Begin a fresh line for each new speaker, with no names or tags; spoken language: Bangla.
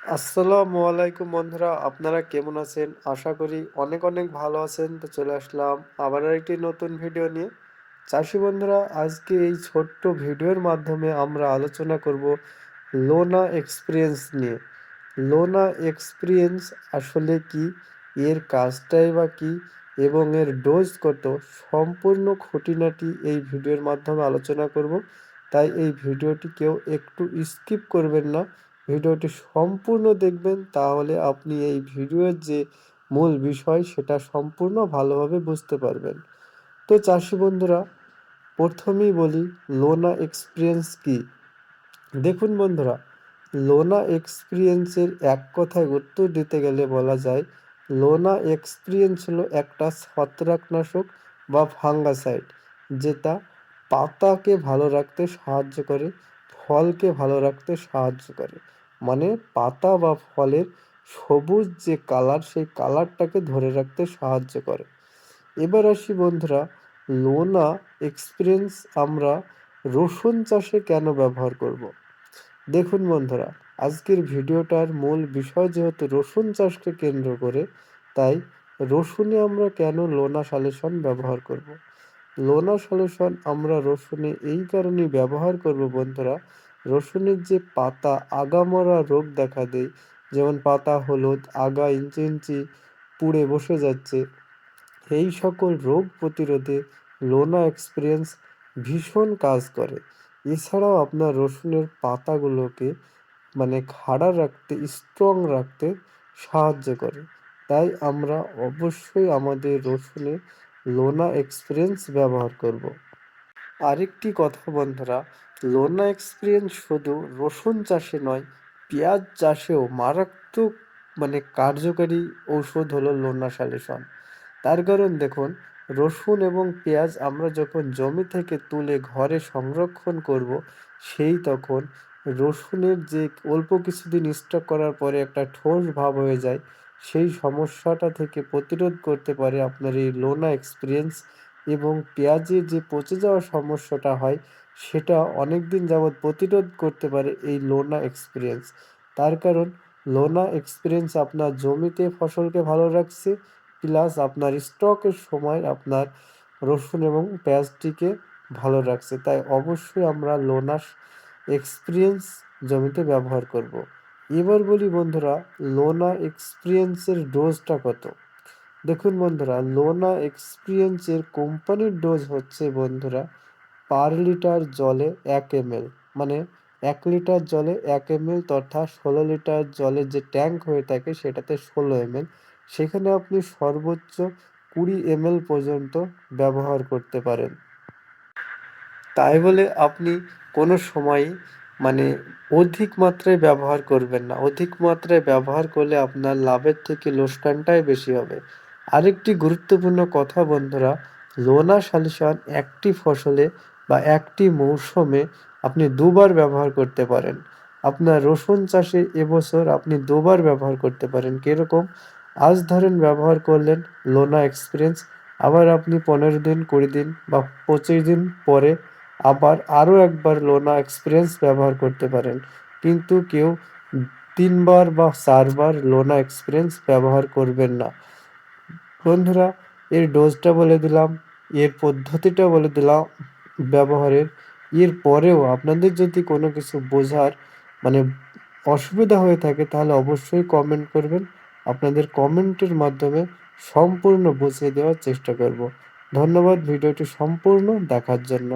আসসালামু আলাইকুম বন্ধুরা, আপনারা কেমন আছেন? আশা করি অনেক অনেক ভালো আছেন। তো চলে আসলাম আবার একটি নতুন ভিডিও নিয়ে। চাষি বন্ধুরা, আজকে এই ছোট্ট ভিডিওর মাধ্যমে আমরা আলোচনা করব লোনা এক্সপিরিয়েন্স নিয়ে। লোনা এক্সপিরিয়েন্স আসলে কি, এর কাজটাই বা কি এবং এর ডোজ কত, সম্পূর্ণ খুঁটিনাটি এই ভিডিওর মাধ্যমে আলোচনা করব। তাই এই ভিডিওটি কেউ একটু স্কিপ করবেন না, ভিডিওটি সম্পূর্ণ দেখবেন, তাহলে আপনি এই ভিডিওর যে মূল বিষয় সেটা সম্পূর্ণ ভালোভাবে বুঝতে পারবেন। তো চাষি বন্ধুরা, প্রথমেই বলি লোনা এক্সপিরিয়েন্স কি। দেখুন বন্ধুরা, লোনা এক্সপিরিয়েন্সের এক কথায় উত্তর দিতে গেলে বলা যায় লোনা এক্সপিরিয়েন্স হলো একটা ছত্রাকনাশক বা ফাঙ্গাসাইড, যেটা পাতাকে ভালো রাখতে সাহায্য করে, ফলকে ভালো রাখতে সাহায্য করে। মানে পাতা বা ফলের সবুজ যে কালার, সেই কালারটাকে ধরে রাখতে সাহায্য করে। এবার আসি বন্ধুরা, লোনা এক্সপিরিয়েন্স আমরা রসুন চাষে কেন ব্যবহার করব। দেখুন বন্ধুরা, আজকের ভিডিওটার মূল বিষয় যেহেতু রসুন চাষকে কেন্দ্র করে, তাই রসুনে আমরা কেন লোনা সালেশন ব্যবহার করব। লোনা সলিউশন আমরা রসুনে এই কারণেই ব্যবহার করব বন্ধুরা, রসুনের যে পাতা আগামরা রোগ দেখা দেয়, যেমন পাতা হলুদ, আগা ইঞ্চি ইঞ্চি পুড়ে বসে যাচ্ছে, এই সকল রোগ প্রতিরোধে লোনা এক্সপিরিয়েন্স ভীষণ কাজ করে। এছাড়াও আপনার রসুনের পাতাগুলোকে খাড়া রাখতে, স্ট্রং রাখতে সাহায্য করে। তাই আমরা অবশ্যই আমাদের রসুনে লোনা এক্সপিরিয়েন্স ব্যবহার করব। আরেকটি কথা বন্ধুরা, লোনা এক্সপিরিয়েন্স শুধু রসুন চাষে নয়, পেঁয়াজ চাষেও মারাত্মক কার্যকারী ঔষধ হলো লোনা সালেশন। তার কারণ দেখুন, রসুন এবং পেঁয়াজ আমরা যখন জমি থেকে তুলে ঘরে সংরক্ষণ করব, সেই তখন রসুনের যে অল্প কিছুদিন স্টক করার পরে একটা ঠোস ভাব হয়ে যায়, সেই সমস্যাটা থেকে প্রতিরোধ করতে পারে আপনার এই লোনা এক্সপিরিয়েন্স। এবং পেঁয়াজের যে পচে যাওয়ার সমস্যাটা হয়, সেটা অনেক দিন যাবৎ প্রতিরোধ করতে পারে এই লোনা এক্সপিরিয়েন্স। তার কারণ লোনা এক্সপিরিয়েন্স আপনার জমিতে ফসলকে ভালো রাখছে, প্লাস আপনার স্টকের সময় আপনার রসুন এবং পেঁয়াজটিকে ভালো রাখছে। তাই অবশ্যই আমরা লোনা এক্সপিরিয়েন্স জমিতে ব্যবহার করব। এবার বলি বন্ধুরা, লোনা এক্সপিরিয়েন্সের ডোজটা কত। দেখুন বন্ধুরা, লোনা এক্সপিরিয়েন্সের কোম্পানির ডোজ হচ্ছে বন্ধুরা পার লিটার জলে 1 ml, মানে 1 লিটার জলে 1 ml, তথা 16 লিটার জলের যে ট্যাঙ্ক হয়ে থাকে সেটাতে 16 ml। সেখানে আপনি সর্বোচ্চ 20 ml পর্যন্ত ব্যবহার করতে পারেন। তাই বলে আপনি কোনো সময়ই মানে অধিক মাত্রায় ব্যবহার করবেন না। অধিক মাত্রায় ব্যবহার করলে আপনার লাভের থেকে লোকসানটাই বেশি হবে। আরেকটি গুরুত্বপূর্ণ কথা বন্ধুরা, লোনা সালিসান একটি ফসলে বা একটি মৌসুমে আপনি দুবার ব্যবহার করতে পারেন। আপনার রসুন চাষে এবছর আপনি দুবার ব্যবহার করতে পারেন। কিরকম? আজ ধরেন ব্যবহার করলেন লোনা এক্সপিরিয়েন্স, আবার আপনি 15 দিন, 20 দিন বা 25 দিন পরে আবার আরও একবার লোনা এক্সপিরিয়েন্স ব্যবহার করতে পারেন। কিন্তু কেউ 3 বার বা 4 বার লোনা এক্সপিরিয়েন্স ব্যবহার করবেন না। বন্ধুরা, এর ডোজটা বলে দিলাম, এর পদ্ধতিটা বলে দিলাম ব্যবহারের। এর পরেও আপনাদের যদি কোনো কিছু বোঝার মানে অসুবিধা হয়ে থাকে, তাহলে অবশ্যই কমেন্ট করবেন। আপনাদের কমেন্টের মাধ্যমে সম্পূর্ণ বুঝিয়ে দেওয়ার চেষ্টা করব। ধন্যবাদ ভিডিওটি সম্পূর্ণ দেখার জন্য।